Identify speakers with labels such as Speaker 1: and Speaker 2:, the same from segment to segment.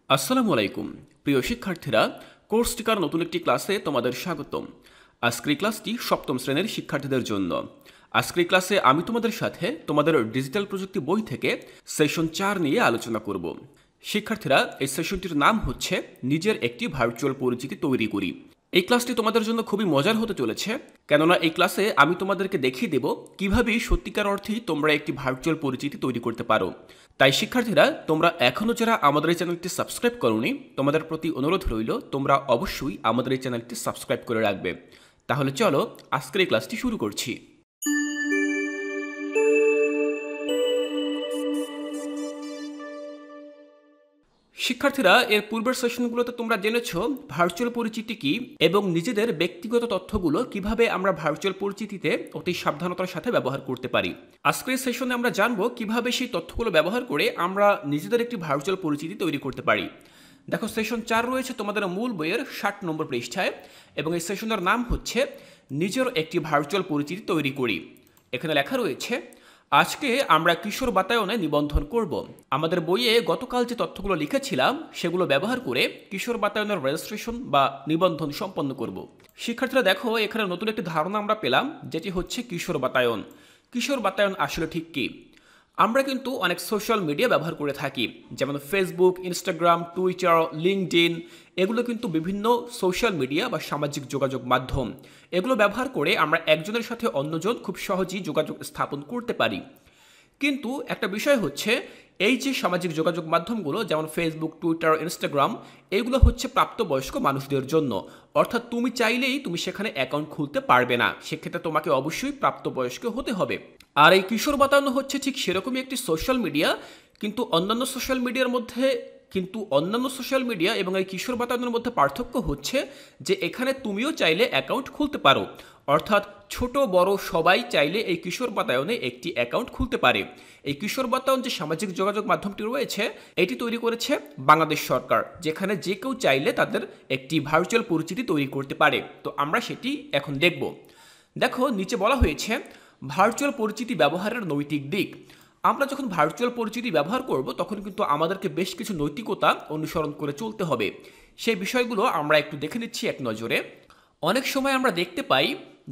Speaker 1: আসসালামু আলাইকুম প্রিয় শিক্ষার্থীরা, কোর্স টিকার নতুন একটি ক্লাসে তোমাদের স্বাগতম। আজকের ক্লাসটি সপ্তম শ্রেণীর শিক্ষার্থীদের জন্য। আজকের ক্লাসে আমি তোমাদের সাথে তোমাদের ডিজিটাল প্রযুক্তি বই থেকে সেশন 4 নিয়ে আলোচনা করব। শিক্ষার্থীরা, এই সেশনটির নাম হচ্ছে নিজের একটি ভার্চুয়াল পরিচিতি তৈরি করি। এই ক্লাসটি তোমাদের জন্য খুবই মজার হতে চলেছে, কেননা এই ক্লাসে আমি তোমাদেরকে দেখিয়ে দেব কিভাবে সত্যিকার অর্থেই তোমরা একটি ভার্চুয়াল পরিচিতি তৈরি করতে পারো। তাই শিক্ষার্থীরা, তোমরা এখনও যারা আমাদের এই চ্যানেলটি সাবস্ক্রাইব করোনি, তোমাদের প্রতি অনুরোধ রইল তোমরা অবশ্যই আমাদের এই চ্যানেলটি সাবস্ক্রাইব করে রাখবে। তাহলে চলো আজকের এই ক্লাসটি শুরু করছি। শিক্ষার্থীরা, এর পূর্বের সেশনগুলোতে তোমরা জেনেছো ভার্চুয়াল পরিচিতি কি এবং নিজেদের ব্যক্তিগত তথ্যগুলো কিভাবে আমরা ভার্চুয়াল পরিচিতিতে অতি সাবধানতার সাথে ব্যবহার করতে পারি। আজকের সেশনে আমরা জানবো কিভাবে সেই তথ্যগুলো ব্যবহার করে আমরা নিজেদের একটি ভার্চুয়াল পরিচিতি তৈরি করতে পারি। দেখো, সেশন 4 রয়েছে তোমাদের মূল বইয়ের 60 নম্বর পৃষ্ঠায় এবং এই সেশনের নাম হচ্ছে নিজের একটি ভার্চুয়াল পরিচিতি তৈরি করি। এখানে লেখা রয়েছে, আজকে আমরা কিশোর বাতায়নে নিবন্ধন করব। আমাদের বইয়ে গতকাল যে তথ্যগুলো লিখেছিলাম সেগুলো ব্যবহার করে কিশোর বাতায়নের রেজিস্ট্রেশন বা নিবন্ধন সম্পন্ন করব। শিক্ষার্থীরা দেখো, এখানে নতুন একটি ধারণা আমরা পেলাম, যেটি হচ্ছে কিশোর বাতায়ন। কিশোর বাতায়ন আসলে ঠিক কি? আমরা কিন্তু অনেক সোশ্যাল মিডিয়া ব্যবহার করে থাকি, যেমন ফেসবুক, ইনস্টাগ্রাম, টুইটার, লিঙ্কডইন। এগুলো কিন্তু বিভিন্ন সোশ্যাল মিডিয়া বা সামাজিক যোগাযোগ মাধ্যম। এগুলো ব্যবহার করে আমরা একজনের সাথে অন্যজন খুব সহজেই যোগাযোগ স্থাপন করতে পারি। কিন্তু একটা বিষয় হচ্ছে, এই যে সামাজিক যোগাযোগ মাধ্যমগুলো যেমন ফেসবুক, টুইটার, ইনস্টাগ্রাম, এগুলো হচ্ছে প্রাপ্তবয়স্ক মানুষদের জন্য। অর্থাৎ তুমি চাইলেই তুমি সেখানে অ্যাকাউন্ট খুলতে পারবে না, সেক্ষেত্রে তোমাকে অবশ্যই প্রাপ্তবয়স্ক হতে হবে। আর এই কিশোর বাতায়ন হচ্ছে ঠিক সেরকমই একটি সোশ্যাল মিডিয়া, কিন্তু অন্যান্য সোশ্যাল মিডিয়া এবং এই কিশোর বাতায়নের মধ্যে পার্থক্য হচ্ছে যে এখানে তুমিও চাইলে অ্যাকাউন্ট খুলতে পারো। অর্থাৎ ছোট বড় সবাই চাইলে এই কিশোর বাতায়নে একটি অ্যাকাউন্ট খুলতে পারে। এই কিশোর বাতায়ন যে সামাজিক যোগাযোগ মাধ্যমটি রয়েছে, এটি তৈরি করেছে বাংলাদেশ সরকার, যেখানে যে কেউ চাইলে তাদের একটি ভার্চুয়াল পরিচিতি তৈরি করতে পারে। তো আমরা সেটি এখন দেখব। দেখো, নিচে বলা হয়েছে ভার্চুয়াল পরিচিতি ব্যবহারের নৈতিক দিক। আমরা যখন ভার্চুয়াল পরিচিতি ব্যবহার করব তখন কিন্তু আমাদেরকে বেশ কিছু নৈতিকতা অনুসরণ করে চলতে হবে। সেই বিষয়গুলো আমরা একটু দেখে নিচ্ছি এক নজরে। অনেক সময় আমরা দেখতে পাই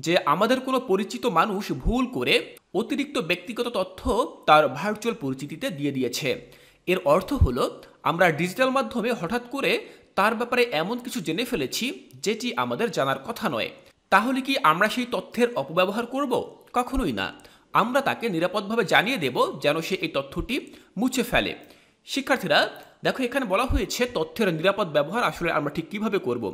Speaker 1: যে আমাদের কোনো পরিচিত মানুষ ভুল করে অতিরিক্ত ব্যক্তিগত তথ্য তার ভার্চুয়াল পরিচিতিতে দিয়ে দিয়েছে। এর অর্থ হলো আমরা ডিজিটাল মাধ্যমে হঠাৎ করে তার ব্যাপারে এমন কিছু জেনে ফেলেছি যেটি আমাদের জানার কথা নয়। তাহলে কি আমরা সেই তথ্যের অপব্যবহার করব? কখনোই না। আমরা তাকে নিরাপদভাবে জানিয়ে দেব যেন সে এই তথ্যটি মুছে ফেলে। শিক্ষার্থীরা দেখো, এখানে বলা হয়েছে তথ্যের নিরাপদ ব্যবহার আসলে আমরা ঠিক কিভাবে করব।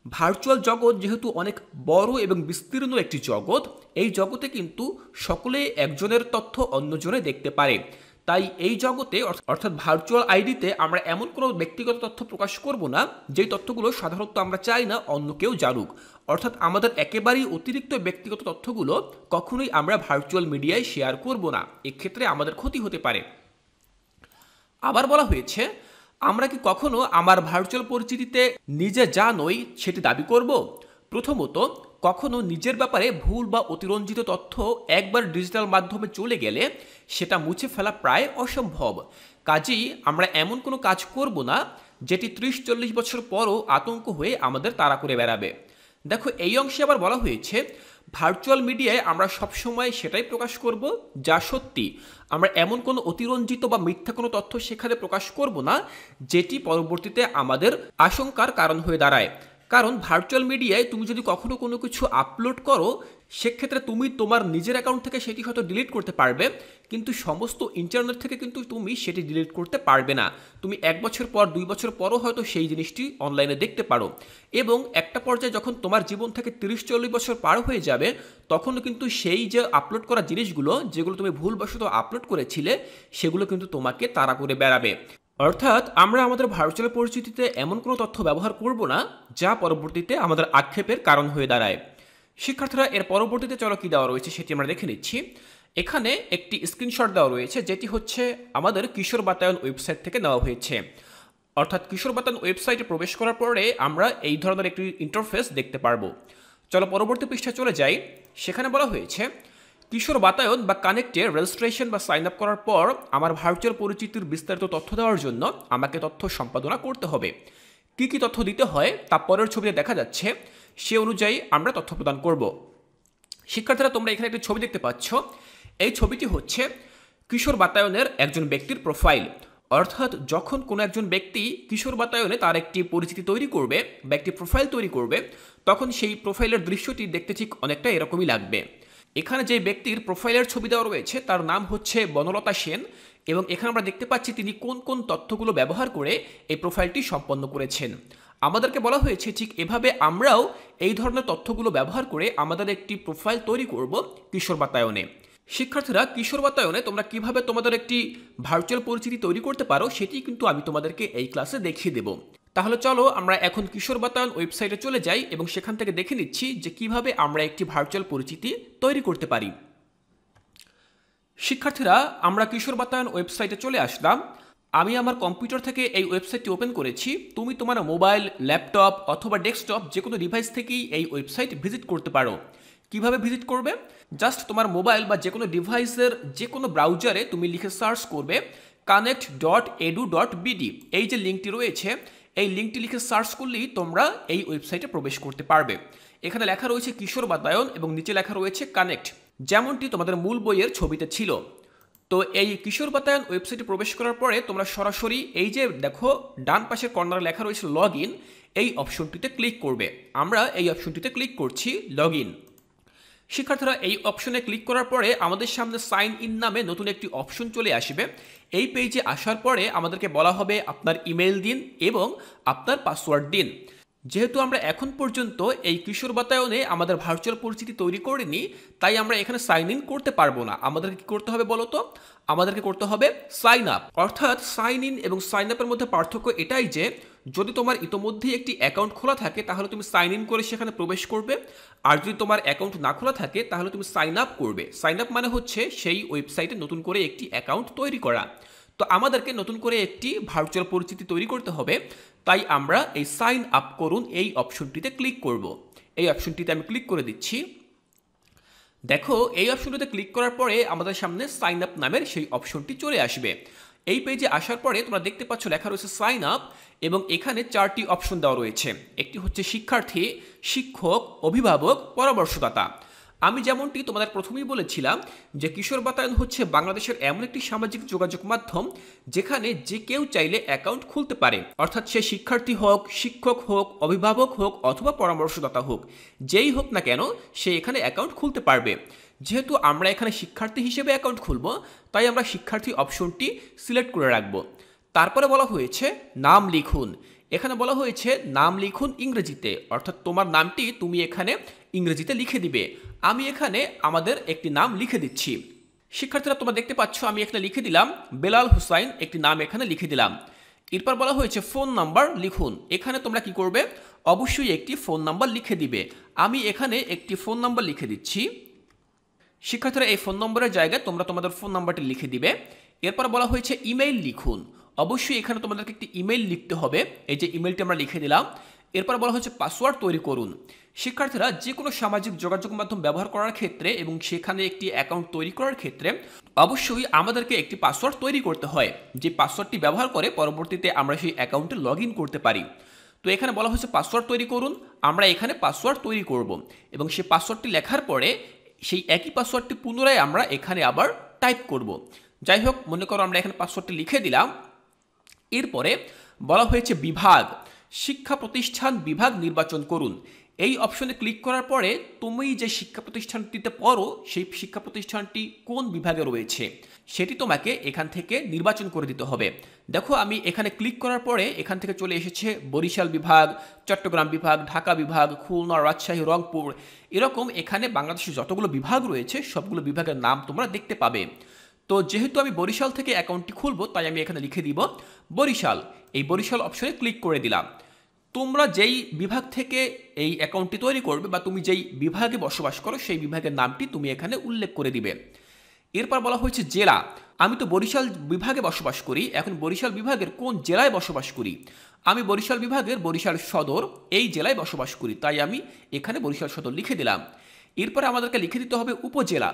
Speaker 1: ভার্চুয়াল জগৎ যেহেতু অনেক বড় এবং বিস্তীর্ণ একটি জগৎ, এই জগতে কিন্তু সকলে একজনের তথ্য অন্যজনে দেখতে পারে। তাই এই জগতে অর্থাৎ ভার্চুয়াল আইডিতে আমরা এমন কোনো ব্যক্তিগত তথ্য প্রকাশ করব না যেই তথ্যগুলো সাধারণত আমরা চাই না অন্য কেউ জানুক। অর্থাৎ আমাদের একেবারেই অতিরিক্ত ব্যক্তিগত তথ্যগুলো কখনোই আমরা ভার্চুয়াল মিডিয়ায় শেয়ার করব না, এক্ষেত্রে আমাদের ক্ষতি হতে পারে। আবার বলা হয়েছে, আমরা কি কখনো আমার ভার্চুয়াল পরিচিতিতে নিজে যা নই সেটি দাবি করব? প্রথমত, কখনো নিজের ব্যাপারে ভুল বা অতিরঞ্জিত তথ্য একবার ডিজিটাল মাধ্যমে চলে গেলে সেটা মুছে ফেলা প্রায় অসম্ভব। কাজেই আমরা এমন কোনো কাজ করব না যেটি 30-40 বছর পরও আতঙ্ক হয়ে আমাদের তাড়া করে বেড়াবে। দেখো, এই অংশে আবার বলা হয়েছে ভার্চুয়াল মিডিয়ায় আমরা সবসময় সেটাই প্রকাশ করব যা সত্যি। আমরা এমন কোনো অতিরঞ্জিত বা মিথ্যা কোনো তথ্য সেখানে প্রকাশ করব না যেটি পরবর্তীতে আমাদের আশঙ্কার কারণ হয়ে দাঁড়ায়। কারণ ভার্চুয়াল মিডিয়ায় তুমি যদি কখনো কোনো কিছু আপলোড করো, সেক্ষেত্রে তুমি তোমার নিজের অ্যাকাউন্ট থেকে সেটি হয়তো ডিলিট করতে পারবে, কিন্তু সমস্ত ইন্টারনেট থেকে কিন্তু তুমি সেটি ডিলিট করতে পারবে না। তুমি 1 বছর পর 2 বছর পরও হয়তো সেই জিনিসটি অনলাইনে দেখতে পারো, এবং একটা পর্যায়ে যখন তোমার জীবন থেকে 30-40 বছর পার হয়ে যাবে, তখনও কিন্তু সেই যে আপলোড করা জিনিসগুলো যেগুলো তুমি ভুলবশত আপলোড করেছিলে সেগুলো কিন্তু তোমাকে তাড়া করে বেড়াবে। অর্থাৎ আমরা আমাদের ভার্চুয়াল পরিচিতিতে এমন কোনো তথ্য ব্যবহার করব না যা পরবর্তীতে আমাদের আক্ষেপের কারণ হয়ে দাঁড়ায়। শিক্ষার্থীরা, এর পরবর্তীতে চলো কি দেওয়া রয়েছে সেটি আমরা দেখে নিচ্ছি। এখানে একটি স্ক্রিনশট দেওয়া রয়েছে যেটি হচ্ছে আমাদের কিশোর বাতায়ন ওয়েবসাইট থেকে নেওয়া হয়েছে। অর্থাৎ কিশোর বাতায়ন ওয়েবসাইটে প্রবেশ করার পরে আমরা এই ধরনের একটি ইন্টারফেস দেখতে পারবো। চলো পরবর্তী পৃষ্ঠায় চলে যাই। সেখানে বলা হয়েছে কিশোর বাতায়ন বা কানেক্টে রেজিস্ট্রেশন বা সাইন আপ করার পর আমার ভার্চুয়াল পরিচিতির বিস্তারিত তথ্য দেওয়ার জন্য আমাকে তথ্য সম্পাদনা করতে হবে। কি কি তথ্য দিতে হয় তা পরের ছবিতে দেখা যাচ্ছে, সে অনুযায়ী আমরা তথ্য প্রদান করব। শিক্ষার্থীরা, তোমরা এখানে একটি ছবি দেখতে পাচ্ছ। এই ছবিটি হচ্ছে কিশোর বাতায়নের একজন ব্যক্তির প্রোফাইল। অর্থাৎ যখন কোনো একজন ব্যক্তি কিশোর বাতায়নে তার একটি পরিচিতি তৈরি করবে বা একটি প্রোফাইল তৈরি করবে, তখন সেই প্রোফাইলের দৃশ্যটি দেখতে ঠিক অনেকটা এরকমই লাগবে। এখানে যে ব্যক্তির প্রোফাইলের ছবি দেওয়া রয়েছে তার নাম হচ্ছে বনলতা সেন, এবং এখানে আমরা দেখতে পাচ্ছি তিনি কোন কোন তথ্যগুলো ব্যবহার করে এই প্রোফাইলটি সম্পন্ন করেছেন। আমাদেরকে বলা হয়েছে ঠিক এভাবে আমরাও এই ধরনের তথ্যগুলো ব্যবহার করে আমাদের একটি প্রোফাইল তৈরি করব কিশোর বাতায়নে। শিক্ষার্থীরা, কিশোর বাতায়নে তোমরা কিভাবে তোমাদের একটি ভার্চুয়াল পরিচিতি তৈরি করতে পারো সেটি কিন্তু আমি তোমাদেরকে এই ক্লাসে দেখিয়ে দেব। তাহলে চলো আমরা এখন কিশোর বাতায়ন ওয়েবসাইটে চলে যাই এবং সেখান থেকে দেখে নিচ্ছি যে কিভাবে আমরা একটি ভার্চুয়াল পরিচিতি তৈরি করতে পারি। শিক্ষার্থীরা, আমরা কিশোর বাতায়ন ওয়েবসাইটে চলে আসলাম। আমি আমার কম্পিউটার থেকে এই ওয়েবসাইটটি ওপেন করেছি। তুমি তোমার মোবাইল, ল্যাপটপ অথবা ডেস্কটপ যে কোনো ডিভাইস থেকেই এই ওয়েবসাইট ভিজিট করতে পারো। কিভাবে ভিজিট করবে? জাস্ট তোমার মোবাইল বা যে কোনো ডিভাইসের যে কোনো ব্রাউজারে তুমি লিখে সার্চ করবে connect.edu.bd। এই যে লিঙ্কটি রয়েছে, এই লিঙ্কটি লিখে সার্চ করলেই তোমরা এই ওয়েবসাইটে প্রবেশ করতে পারবে। এখানে লেখা রয়েছে কিশোর বাতায়ন এবং নিচে লেখা রয়েছে কানেক্ট, যেমনটি তোমাদের মূল বইয়ের ছবিতে ছিল। তো এই কিশোর বাতায়ন ওয়েবসাইটে প্রবেশ করার পরে তোমরা সরাসরি এই যে দেখো ডান পাশের কর্নারে লেখা রয়েছে লগ ইন, এই অপশনটিতে ক্লিক করবে। আমরা এই অপশনটিতে ক্লিক করছি, লগ ইন। শিক্ষার্থীরা, এই অপশনে ক্লিক করার পরে আমাদের সামনে সাইন ইন নামে নতুন একটি অপশন চলে আসবে। এই পেজে আসার পরে আমাদেরকে বলা হবে আপনার ইমেল দিন এবং আপনার পাসওয়ার্ড দিন। যেহেতু আমরা এখন পর্যন্ত এই কিশোর বাতায়নে আমাদের ভার্চুয়াল পরিচিতি তৈরি করিনি, তাই আমরা এখানে সাইন ইন করতে পারবো না। আমাদেরকে কি করতে হবে বলো তো? আমাদেরকে করতে হবে সাইন আপ। অর্থাৎ সাইন ইন এবং সাইন আপের মধ্যে পার্থক্য এটাই যে যদি তোমার ইতোমধ্যেই একটি অ্যাকাউন্ট খোলা থাকে তাহলে তুমি সাইন ইন করে সেখানে প্রবেশ করবে, আর যদি তোমার অ্যাকাউন্ট না খোলা থাকে তাহলে তুমি সাইন আপ করবে। সাইন আপ মানে হচ্ছে সেই ওয়েবসাইটে নতুন করে একটি অ্যাকাউন্ট তৈরি করা। তো আমাদেরকে নতুন করে একটি ভার্চুয়াল পরিচিতি তৈরি করতে হবে, তাই আমরা এই সাইন আপ করুন এই অপশনটিতে ক্লিক করব। এই অপশনটিতে আমি ক্লিক করে দিচ্ছি। দেখো, এই অপশনটিতে ক্লিক করার পরে আমাদের সামনে সাইন আপ নামের সেই অপশনটি চলে আসবে। এই পেজে আসার পরে তোমরা দেখতে পাচ্ছ লেখা রয়েছে সাইন আপ এবং এখানে 4টি অপশন দেওয়া রয়েছে। একটি হচ্ছে শিক্ষার্থী, শিক্ষক, অভিভাবক, পরামর্শদাতা। আমি যেমনটি তোমাদের প্রথমেই বলেছিলাম যে কিশোর বাতায়ন হচ্ছে বাংলাদেশের এমন একটি সামাজিক যোগাযোগ মাধ্যম যেখানে যে কেউ চাইলে অ্যাকাউন্ট খুলতে পারে। অর্থাৎ সে শিক্ষার্থী হোক, শিক্ষক হোক, অভিভাবক হোক অথবা পরামর্শদাতা হোক, যেই হোক না কেন সে এখানে অ্যাকাউন্ট খুলতে পারবে। যেহেতু আমরা এখানে শিক্ষার্থী হিসেবে অ্যাকাউন্ট খুলব, তাই আমরা শিক্ষার্থী অপশনটি সিলেক্ট করে রাখব। তারপরে বলা হয়েছে নাম লিখুন। এখানে বলা হয়েছে নাম লিখুন ইংরেজিতে, অর্থাৎ তোমার নামটি তুমি এখানে ইংরেজিতে লিখে দিবে। আমি এখানে আমাদের একটি নাম লিখে দিচ্ছি। শিক্ষার্থীরা, তোমরা দেখতে পাচ্ছ আমি এখানে লিখে দিলাম বেলাল হুসাইন, একটি নাম এখানে লিখে দিলাম। এরপর বলা হয়েছে ফোন নাম্বার লিখুন। এখানে তোমরা কি করবে? অবশ্যই একটি ফোন নাম্বার লিখে দিবে। আমি এখানে একটি ফোন নাম্বার লিখে দিচ্ছি। শিক্ষার্থীরা, এই ফোন নম্বরের জায়গায় তোমরা তোমাদের ফোন নাম্বারটি লিখে দিবে। এরপর বলা হয়েছে ইমেইল লিখুন। অবশ্যই এখানে তোমাদেরকে একটি ইমেইল লিখতে হবে। এই যে ইমেইলটি আমরা লিখে দিলাম। এরপর বলা হচ্ছে পাসওয়ার্ড তৈরি করুন। শিক্ষার্থীরা, যে কোনো সামাজিক যোগাযোগ মাধ্যম ব্যবহার করার ক্ষেত্রে এবং সেখানে একটি অ্যাকাউন্ট তৈরি করার ক্ষেত্রে অবশ্যই আমাদেরকে একটি পাসওয়ার্ড তৈরি করতে হয়, যে পাসওয়ার্ডটি ব্যবহার করে পরবর্তীতে আমরা সেই অ্যাকাউন্টে লগ ইন করতে পারি। তো এখানে বলা হচ্ছে পাসওয়ার্ড তৈরি করুন। আমরা এখানে পাসওয়ার্ড তৈরি করব এবং সেই পাসওয়ার্ডটি লেখার পরে সেই একই পাসওয়ার্ডটি পুনরায় আমরা এখানে আবার টাইপ করব। যাই হোক, মনে করো আমরা এখানে পাসওয়ার্ডটি লিখে দিলাম। এরপরে বলা হয়েছে বিভাগ, শিক্ষা প্রতিষ্ঠান বিভাগ নির্বাচন করুন। এই অপশনে ক্লিক করার পরে তুমি যে শিক্ষা প্রতিষ্ঠানটিতে পড়ো সেই শিক্ষা প্রতিষ্ঠানটি কোন বিভাগে রয়েছে সেটি তোমাকে এখান থেকে নির্বাচন করে দিতে হবে। দেখো, আমি এখানে ক্লিক করার পরে এখান থেকে চলে এসেছে বরিশাল বিভাগ, চট্টগ্রাম বিভাগ, ঢাকা বিভাগ, খুলনা, রাজশাহী, রংপুর, এরকম এখানে বাংলাদেশের যতগুলো বিভাগ রয়েছে সবগুলো বিভাগের নাম তোমরা দেখতে পাবে। তো যেহেতু আমি বরিশাল থেকে অ্যাকাউন্টটি খুলব, তাই আমি এখানে লিখে দিব বরিশাল। এই বরিশাল অপশনে ক্লিক করে দিলাম। তোমরা যেই বিভাগ থেকে এই অ্যাকাউন্টটি তৈরি করবে বা তুমি যেই বিভাগে বসবাস করো সেই বিভাগের নামটি তুমি এখানে উল্লেখ করে দিবে। এরপর বলা হয়েছে জেলা। আমি তো বরিশাল বিভাগে বসবাস করি, এখন বরিশাল বিভাগের কোন জেলায় বসবাস করি? আমি বরিশাল বিভাগের বরিশাল সদর এই জেলায় বসবাস করি, তাই আমি এখানে বরিশাল সদর লিখে দিলাম। এরপরে আমাদেরকে লিখে দিতে হবে উপজেলা।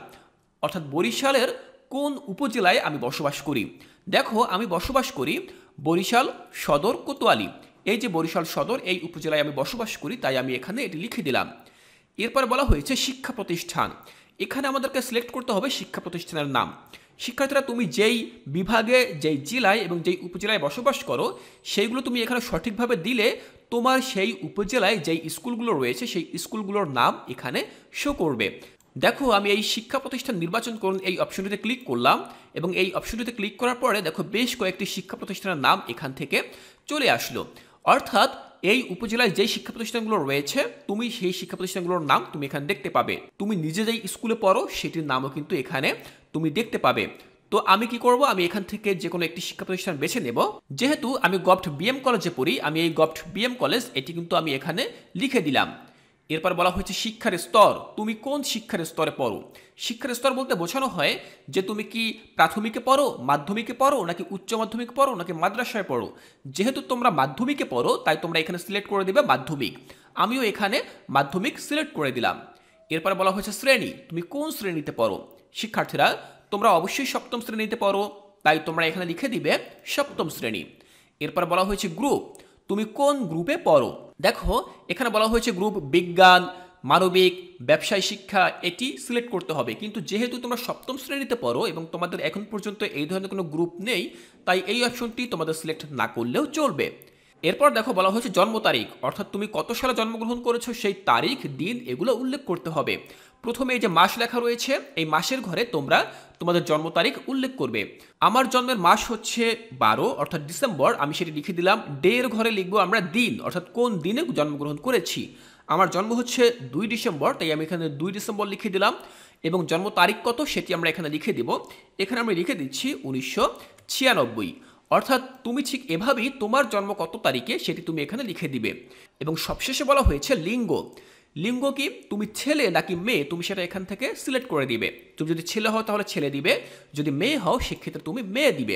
Speaker 1: অর্থাৎ বরিশালের কোন উপজেলায় আমি বসবাস করি। দেখো আমি বসবাস করি বরিশাল সদর কোতোয়ালি। এই যে বরিশাল সদর এই উপজেলায় আমি বসবাস করি, তাই আমি এখানে এটি লিখে দিলাম। এরপর বলা হয়েছে শিক্ষা প্রতিষ্ঠান। এখানে আমাদেরকে সিলেক্ট করতে হবে শিক্ষা প্রতিষ্ঠানের নাম। শিক্ষার্থীরা তুমি যেই বিভাগে, যেই জেলায় এবং যেই উপজেলায় বসবাস করো সেইগুলো তুমি এখানে সঠিকভাবে দিলে তোমার সেই উপজেলায় যেই স্কুলগুলো রয়েছে সেই স্কুলগুলোর নাম এখানে শো করবে। দেখো আমি এই শিক্ষা প্রতিষ্ঠান নির্বাচন করুন এই অপশনটিতে ক্লিক করলাম এবং এই অপশনটিতে ক্লিক করার পরে দেখো বেশ কয়েকটি শিক্ষা প্রতিষ্ঠানের নাম এখান থেকে চলে আসলো। অর্থাৎ এই উপজেলায় যেই শিক্ষা প্রতিষ্ঠানগুলো রয়েছে তুমি সেই শিক্ষা প্রতিষ্ঠানগুলোর নাম তুমি এখানে দেখতে পাবে। তুমি নিজে যেই স্কুলে পড়ো সেটির নামও কিন্তু এখানে তুমি দেখতে পাবে। তো আমি কি করব, আমি এখান থেকে যে কোনো একটি শিক্ষা প্রতিষ্ঠান বেছে নেব। যেহেতু আমি গভট বিএম কলেজে পড়ি, আমি এই গভট বিএম কলেজ এটি কিন্তু আমি এখানে লিখে দিলাম। এরপর বলা হয়েছে শিক্ষার স্তর, তুমি কোন শিক্ষার স্তরে পড়ো। শিক্ষার স্তর বলতে বোঝানো হয় যে তুমি কি প্রাথমিকে পড়ো, মাধ্যমিকে পড়ো, নাকি উচ্চ মাধ্যমিকে পড়ো, নাকি মাদ্রাসায় পড়ো। যেহেতু তোমরা মাধ্যমিকে পড়ো তাই তোমরা এখানে সিলেক্ট করে দিবে মাধ্যমিক। আমিও এখানে মাধ্যমিক সিলেক্ট করে দিলাম। এরপর বলা হয়েছে শ্রেণী, তুমি কোন শ্রেণীতে পড়ো। শিক্ষার্থীরা তোমরা অবশ্যই সপ্তম শ্রেণীতে পড়ো, তাই তোমরা এখানে লিখে দিবে সপ্তম শ্রেণী। এরপর বলা হয়েছে গ্রুপ, তুমি কোন গ্রুপে পড়ো। দেখো এখানে বলা হয়েছে গ্রুপ বিজ্ঞান, মানবিক, ব্যবসায় শিক্ষা, এটি সিলেক্ট করতে হবে। কিন্তু যেহেতু তোমরা সপ্তম শ্রেণীতে পড়ো এবং তোমাদের এখন পর্যন্ত এই ধরনের কোনো গ্রুপ নেই, তাই এই অপশনটি তোমাদের সিলেক্ট না করলেও চলবে। এরপর দেখো বলা হয়েছে জন্ম তারিখ, অর্থাৎ তুমি কত সালে জন্মগ্রহণ করেছো সেই তারিখ, দিন এগুলো উল্লেখ করতে হবে। প্রথমে এই যে মাস লেখা রয়েছে এই মাসের ঘরে তোমরা তোমাদের জন্ম তারিখ উল্লেখ করবে। আমার জন্মের মাস হচ্ছে 12 অর্থাৎ ডিসেম্বর, আমি সেটি লিখে দিলাম। ডে এর ঘরে লিখবো আমরা দিন, অর্থাৎ কোন দিনে জন্মগ্রহণ করেছি। আমার জন্ম হচ্ছে 2 ডিসেম্বর, তাই আমি এখানে 2 ডিসেম্বর লিখে দিলাম। এবং জন্ম তারিখ কত সেটি আমরা এখানে লিখে দিব। এখানে আমরা লিখে দিচ্ছি 1996। অর্থাৎ তুমি ঠিক এভাবেই তোমার জন্ম কত তারিখে সেটি তুমি এখানে লিখে দিবে। এবং সবশেষে বলা হয়েছে লিঙ্গ, লিঙ্গ কি তুমি ছেলে নাকি মেয়ে তুমি সেটা এখান থেকে সিলেক্ট করে দিবে। তুমি যদি ছেলে হও তাহলে ছেলে দিবে, যদি মেয়ে হও সেক্ষেত্রে তুমি মেয়ে দিবে।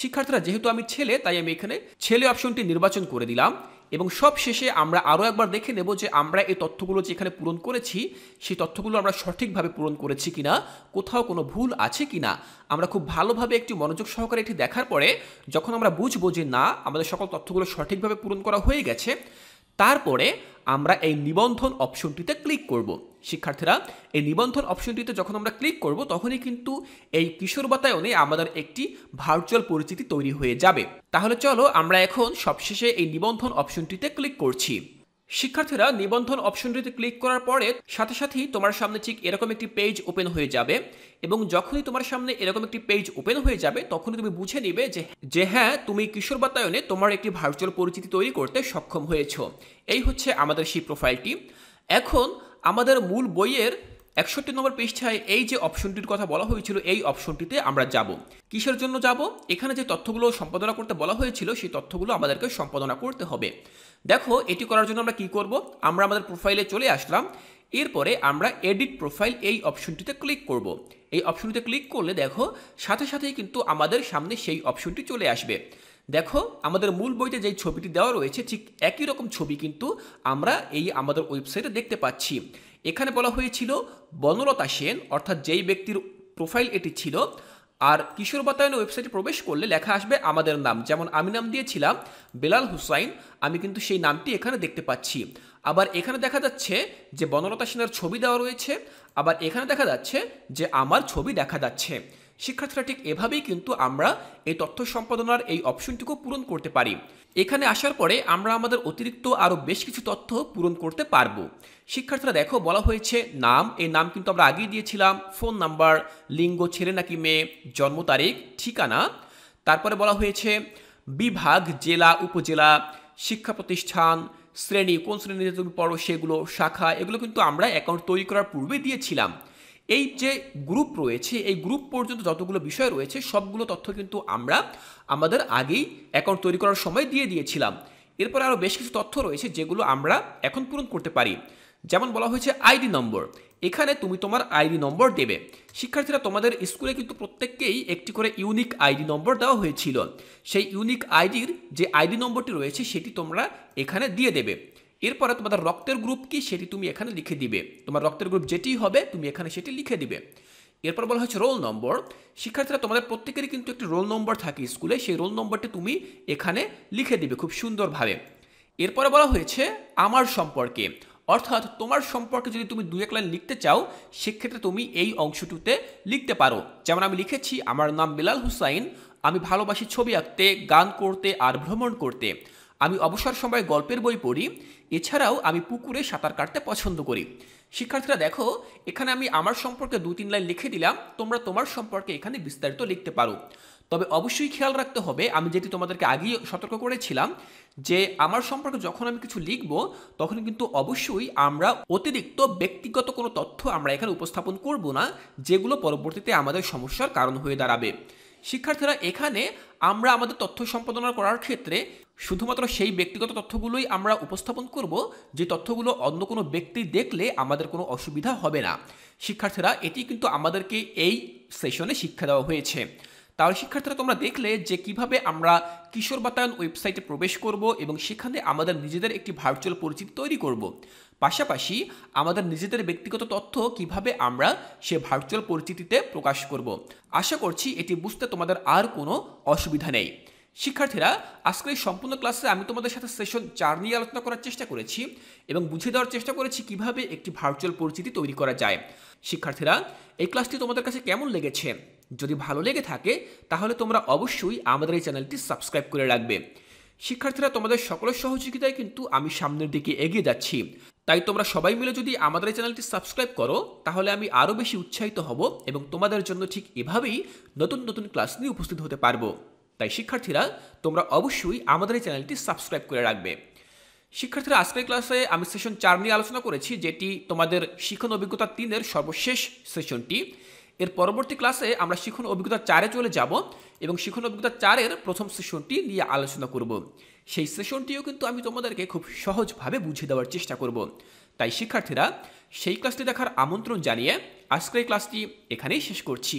Speaker 1: শিক্ষার্থীরা যেহেতু আমি ছেলে তাই আমি এখানে ছেলে অপশনটি নির্বাচন করে দিলাম। এবং সব শেষে আমরা আরও একবার দেখে নেব যে আমরা এই তথ্যগুলো যে এখানে পূরণ করেছি সেই তথ্যগুলো আমরা সঠিকভাবে পূরণ করেছি কিনা, কোথাও কোনো ভুল আছে কিনা। আমরা খুব ভালোভাবে একটি মনোযোগ সহকারে এটি দেখার পরে যখন আমরা বুঝবো যে না আমাদের সকল তথ্যগুলো সঠিকভাবে পূরণ করা হয়ে গেছে, তারপরে আমরা এই নিবন্ধন অপশনটিতে ক্লিক করব। শিক্ষার্থীরা এই নিবন্ধন অপশনটিতে যখন আমরা ক্লিক করব তখনই কিন্তু এই কিশোর বাতায়নে আমাদের একটি ভার্চুয়াল পরিচিতি তৈরি হয়ে যাবে। তাহলে চলো আমরা এখন সবশেষে এই নিবন্ধন অপশনটিতে ক্লিক করছি। শিক্ষার্থীরা নিবন্ধন অপশনটিতে ক্লিক করার পরে সাথে সাথেই তোমার সামনে ঠিক এরকম একটি পেজ ওপেন হয়ে যাবে। এবং যখনই তোমার সামনে এরকম একটি পেজ ওপেন হয়ে যাবে তখনই তুমি বুঝে নিবে যে হ্যাঁ তুমি কিশোর বাতায়নে তোমার একটি ভার্চুয়াল পরিচিতি তৈরি করতে সক্ষম হয়েছো। এই হচ্ছে আমাদের সেই প্রোফাইলটি। এখন আমাদের মূল বইয়ের 61 নম্বর পৃষ্ঠায় এই যে অপশনটির কথা বলা হয়েছিল এই অপশনটিতে আমরা যাব। কিসের জন্য যাব, এখানে যে তথ্যগুলো সম্পাদনা করতে বলা হয়েছিল সেই তথ্যগুলো আমাদেরকে সম্পাদনা করতে হবে। দেখো এটি করার জন্য আমরা কি করব, আমরা আমাদের প্রোফাইলে চলে আসলাম। এরপরে আমরা এডিট প্রোফাইল এই অপশনটিতে ক্লিক করব। এই অপশনটিতে ক্লিক করলে দেখো সাথে সাথেই কিন্তু আমাদের সামনে সেই অপশনটি চলে আসবে। দেখো আমাদের মূল বইতে যেই ছবিটি দেওয়া রয়েছে ঠিক একই রকম ছবি কিন্তু আমরা এই আমাদের ওয়েবসাইটে দেখতে পাচ্ছি। এখানে বলা হয়েছিল বনলতা সেন, অর্থাৎ যেই ব্যক্তির প্রোফাইল এটি ছিল। আর কিশোর বাতায়ন ওয়েবসাইটে প্রবেশ করলে লেখা আসবে আমাদের নাম, যেমন আমি নাম দিয়েছিলাম বেলাল হুসাইন, আমি কিন্তু সেই নামটি এখানে দেখতে পাচ্ছি। আবার এখানে দেখা যাচ্ছে যে বনলতা সেনের ছবি দেওয়া রয়েছে, আবার এখানে দেখা যাচ্ছে যে আমার ছবি দেখা যাচ্ছে। শিক্ষার্থীরা ঠিক এভাবেই কিন্তু আমরা এই তথ্য সম্পাদনার এই অপশনটুকু পূরণ করতে পারি। এখানে আসার পরে আমরা আমাদের অতিরিক্ত আরও বেশ কিছু তথ্য পূরণ করতে পারবো। শিক্ষার্থীরা দেখো বলা হয়েছে নাম, এই নাম কিন্তু আমরা আগেই দিয়েছিলাম, ফোন নাম্বার, লিঙ্গ ছেলে নাকি মেয়ে, জন্ম তারিখ, ঠিকানা, তারপরে বলা হয়েছে বিভাগ, জেলা, উপজেলা, শিক্ষা প্রতিষ্ঠান, শ্রেণী, কোন শ্রেণীতে তুমি পড়ো সেগুলো, শাখা, এগুলো কিন্তু আমরা অ্যাকাউন্ট তৈরি করার পূর্বে দিয়েছিলাম। এই যে গ্রুপ রয়েছে এই গ্রুপ পর্যন্ত যতগুলো বিষয় রয়েছে সবগুলো তথ্য কিন্তু আমরা আমাদের আগেই অ্যাকাউন্ট তৈরি করার সময় দিয়ে দিয়েছিলাম। এরপর আরও বেশ কিছু তথ্য রয়েছে যেগুলো আমরা এখন পূরণ করতে পারি। যেমন বলা হয়েছে আইডি নম্বর, এখানে তুমি তোমার আইডি নম্বর দেবে। শিক্ষার্থীরা তোমাদের স্কুলে কিন্তু প্রত্যেককেই একটি করে ইউনিক আইডি নম্বর দেওয়া হয়েছিল। সেই ইউনিক আইডির যে আইডি নম্বরটি রয়েছে সেটি তোমরা এখানে দিয়ে দেবে। এরপরে তোমাদের রক্তের গ্রুপ কি সেটি তুমি এখানে লিখে দিবে, তোমার রক্তের গ্রুপ যেটি হবে তুমি এখানে সেটি লিখে দিবে। এরপর বলা হচ্ছে রোল নম্বর। শিক্ষার্থীরা, তোমাদের প্রত্যেকেরই কিন্তু একটি রোল নম্বর থাকে স্কুলে, সেই রোল নম্বরটি তুমি এখানে লিখে দিবে খুব সুন্দরভাবে। এরপরে বলা হয়েছে আমার সম্পর্কে, অর্থাৎ তোমার সম্পর্কে যদি তুমি 2-1 লাইন লিখতে চাও সেক্ষেত্রে তুমি এই অংশটুতে লিখতে পারো। যেমন আমি লিখেছি, আমার নাম বিলাল হুসাইন, আমি ভালোবাসি ছবি আঁকতে, গান করতে আর ভ্রমণ করতে। আমি অবসর সময়ে গল্পের বই পড়ি, এছাড়াও আমি পুকুরে সাঁতার কাটতে পছন্দ করি। শিক্ষার্থীরা দেখো, এখানে আমি আমার সম্পর্কে 2-3 লাইন লিখে দিলাম, তোমরা তোমার সম্পর্কে এখানে বিস্তারিত লিখতে পারো। তবে অবশ্যই খেয়াল রাখতে হবে, আমি যেটি তোমাদেরকে আগেই সতর্ক করেছিলাম, যে আমার সম্পর্কে যখন আমি কিছু লিখব তখন কিন্তু অবশ্যই আমরা অতিরিক্ত ব্যক্তিগত কোনো তথ্য আমরা এখানে উপস্থাপন করব না, যেগুলো পরবর্তীতে আমাদের সমস্যার কারণ হয়ে দাঁড়াবে। শিক্ষার্থীরা, এখানে আমরা আমাদের তথ্য সম্পাদনা করার ক্ষেত্রে শুধুমাত্র সেই ব্যক্তিগত তথ্যগুলোই আমরা উপস্থাপন করব যে তথ্যগুলো অন্য কোনো ব্যক্তি দেখলে আমাদের কোনো অসুবিধা হবে না। শিক্ষার্থীরা, এটি কিন্তু আমাদেরকে এই সেশনে শিক্ষা দেওয়া হয়েছে। তাহলে শিক্ষার্থীরা, তোমরা দেখলে যে কিভাবে আমরা কিশোর বাতায়ন ওয়েবসাইটে প্রবেশ করব এবং সেখানে আমাদের নিজেদের একটি ভার্চুয়াল পরিচিতি তৈরি করব, পাশাপাশি আমাদের নিজেদের ব্যক্তিগত তথ্য কিভাবে আমরা সে ভার্চুয়াল পরিচিতিতে প্রকাশ করব। আশা করছি এটি বুঝতে তোমাদের আর কোনো অসুবিধা নেই। শিক্ষার্থীরা, আজকের এই সম্পূর্ণ ক্লাসে আমি তোমাদের সাথে সেশন 4 নিয়ে আলোচনা করার চেষ্টা করেছি এবং বুঝিয়ে দেওয়ার চেষ্টা করেছি কিভাবে একটি ভার্চুয়াল পরিচিতি তৈরি করা যায়। শিক্ষার্থীরা, এই ক্লাসটি তোমাদের কাছে কেমন লেগেছে? যদি ভালো লেগে থাকে তাহলে তোমরা অবশ্যই আমাদের এই চ্যানেলটি সাবস্ক্রাইব করে রাখবে। শিক্ষার্থীরা, তোমাদের সকলের সহযোগিতায় কিন্তু আমি সামনের দিকে এগিয়ে যাচ্ছি, তাই তোমরা সবাই মিলে যদি আমাদের এই চ্যানেলটি সাবস্ক্রাইব করো তাহলে আমি আরও বেশি উৎসাহিত হব এবং তোমাদের জন্য ঠিক এভাবেই নতুন নতুন ক্লাস নিয়ে উপস্থিত হতে পারবো। তাই শিক্ষার্থীরা, তোমরা অবশ্যই আমাদের এই চ্যানেলটি সাবস্ক্রাইব করে রাখবে। শিক্ষার্থীরা, আজকের ক্লাসে আমি সেশন 4 নিয়ে আলোচনা করেছি, যেটি তোমাদের শিখন অভিজ্ঞতা 3-এর সর্বশেষ সেশনটি। এর পরবর্তী ক্লাসে আমরা শিখন অভিজ্ঞতা 4-এ চলে যাব এবং শিখন অভিজ্ঞতা 4-এর প্রথম সেশনটি নিয়ে আলোচনা করব। সেই সেশনটিও কিন্তু আমি তোমাদেরকে খুব সহজভাবে বুঝিয়ে দেওয়ার চেষ্টা করব। তাই শিক্ষার্থীরা, সেই ক্লাসটি দেখার আমন্ত্রণ জানিয়ে আজকের এই ক্লাসটি এখানেই শেষ করছি।